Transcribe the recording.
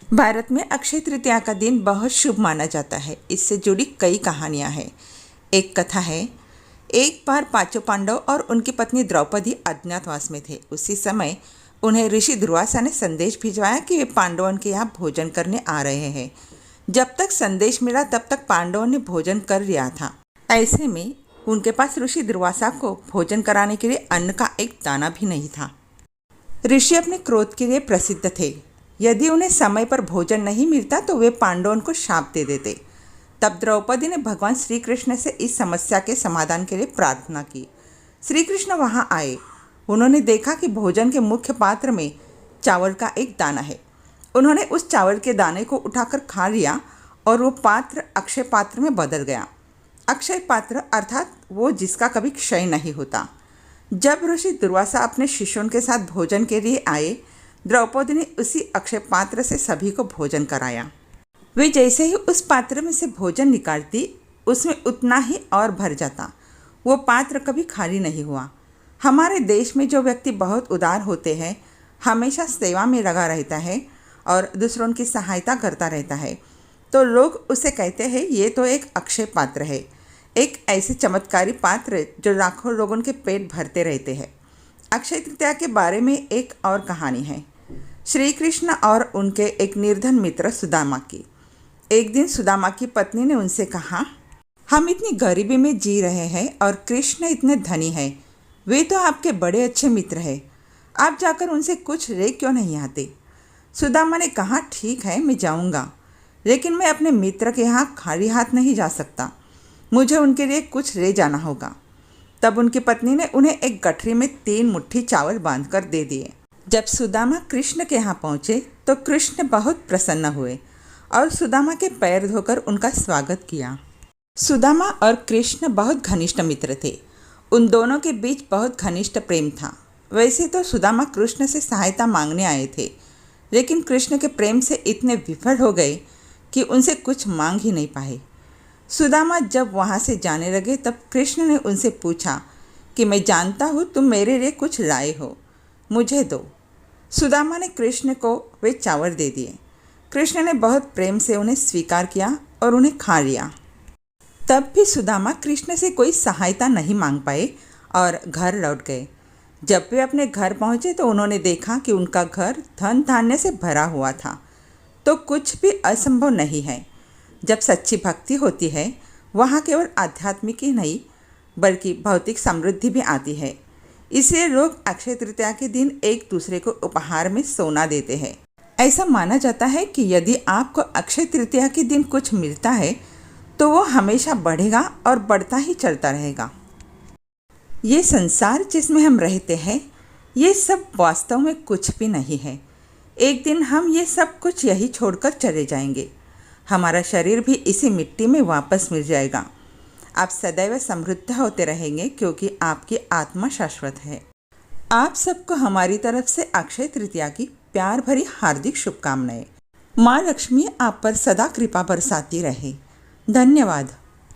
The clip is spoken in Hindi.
भारत में अक्षय तृतीया का दिन बहुत शुभ माना जाता है। इससे जुड़ी कई कहानियां हैं। एक कथा है, एक बार पांचों पांडव और उनकी पत्नी द्रौपदी अज्ञातवास में थे। उसी समय उन्हें ऋषि दुर्वासा ने संदेश भिजवाया कि वे पांडवों के यहाँ भोजन करने आ रहे हैं। जब तक संदेश मिला तब तक पांडवों ने भोजन कर लिया था। ऐसे में उनके पास ऋषि दुर्वासा को भोजन कराने के लिए अन्न का एक दाना भी नहीं था। ऋषि अपने क्रोध के लिए प्रसिद्ध थे। यदि उन्हें समय पर भोजन नहीं मिलता तो वे पांडवों को शाप दे देते। तब द्रौपदी ने भगवान श्री कृष्ण से इस समस्या के समाधान के लिए प्रार्थना की। श्री कृष्ण वहाँ आए। उन्होंने देखा कि भोजन के मुख्य पात्र में चावल का एक दाना है। उन्होंने उस चावल के दाने को उठाकर खा लिया और वो पात्र अक्षय पात्र में बदल गया। अक्षय पात्र अर्थात वो जिसका कभी क्षय नहीं होता। जब ऋषि दुर्वासा अपने शिष्यों के साथ भोजन के लिए आए, द्रौपदी ने उसी अक्षय पात्र से सभी को भोजन कराया। वे जैसे ही उस पात्र में से भोजन निकालती, उसमें उतना ही और भर जाता। वो पात्र कभी खाली नहीं हुआ। हमारे देश में जो व्यक्ति बहुत उदार होते हैं, हमेशा सेवा में लगा रहता है और दूसरों की सहायता करता रहता है, तो लोग उसे कहते हैं ये तो एक अक्षय पात्र है, एक ऐसे चमत्कारी पात्र जो लाखों लोगों के पेट भरते रहते हैं। अक्षय तृतीया के बारे में एक और कहानी है, श्री कृष्ण और उनके एक निर्धन मित्र सुदामा की। एक दिन सुदामा की पत्नी ने उनसे कहा, हम इतनी गरीबी में जी रहे हैं और कृष्ण इतने धनी हैं। वे तो आपके बड़े अच्छे मित्र हैं, आप जाकर उनसे कुछ ले क्यों नहीं आते। सुदामा ने कहा, ठीक है, मैं जाऊंगा, लेकिन मैं अपने मित्र के यहाँ खाली हाथ नहीं जा सकता। मुझे उनके लिए कुछ ले जाना होगा। तब उनकी पत्नी ने उन्हें एक गठरी में 3 मुट्ठी चावल बांधकर दे दिए। जब सुदामा कृष्ण के यहाँ पहुँचे तो कृष्ण बहुत प्रसन्न हुए और सुदामा के पैर धोकर उनका स्वागत किया। सुदामा और कृष्ण बहुत घनिष्ठ मित्र थे। उन दोनों के बीच बहुत घनिष्ठ प्रेम था। वैसे तो सुदामा कृष्ण से सहायता मांगने आए थे, लेकिन कृष्ण के प्रेम से इतने विफल हो गए कि उनसे कुछ मांग ही नहीं पाए। सुदामा जब वहाँ से जाने लगे तब कृष्ण ने उनसे पूछा कि मैं जानता हूँ तुम मेरे लिए कुछ लाए हो, मुझे दो। सुदामा ने कृष्ण को वे चावल दे दिए। कृष्ण ने बहुत प्रेम से उन्हें स्वीकार किया और उन्हें खा लिया। तब भी सुदामा कृष्ण से कोई सहायता नहीं मांग पाए और घर लौट गए। जब वे अपने घर पहुँचे तो उन्होंने देखा कि उनका घर धन धान्य से भरा हुआ था। तो कुछ भी असंभव नहीं है। जब सच्ची भक्ति होती है, वहाँ केवल आध्यात्मिक ही नहीं बल्कि भौतिक समृद्धि भी आती है। इसलिए लोग अक्षय तृतीया के दिन एक दूसरे को उपहार में सोना देते हैं। ऐसा माना जाता है कि यदि आपको अक्षय तृतीया के दिन कुछ मिलता है तो वो हमेशा बढ़ेगा और बढ़ता ही चलता रहेगा। ये संसार जिसमें हम रहते हैं, ये सब वास्तव में कुछ भी नहीं है। एक दिन हम ये सब कुछ यही छोड़कर चले जाएंगे। हमारा शरीर भी इसी मिट्टी में वापस मिल जाएगा। आप सदैव समृद्ध होते रहेंगे क्योंकि आपकी आत्मा शाश्वत है। आप सबको हमारी तरफ से अक्षय तृतीया की प्यार भरी हार्दिक शुभकामनाएं। माँ लक्ष्मी आप पर सदा कृपा बरसाती रहे। धन्यवाद।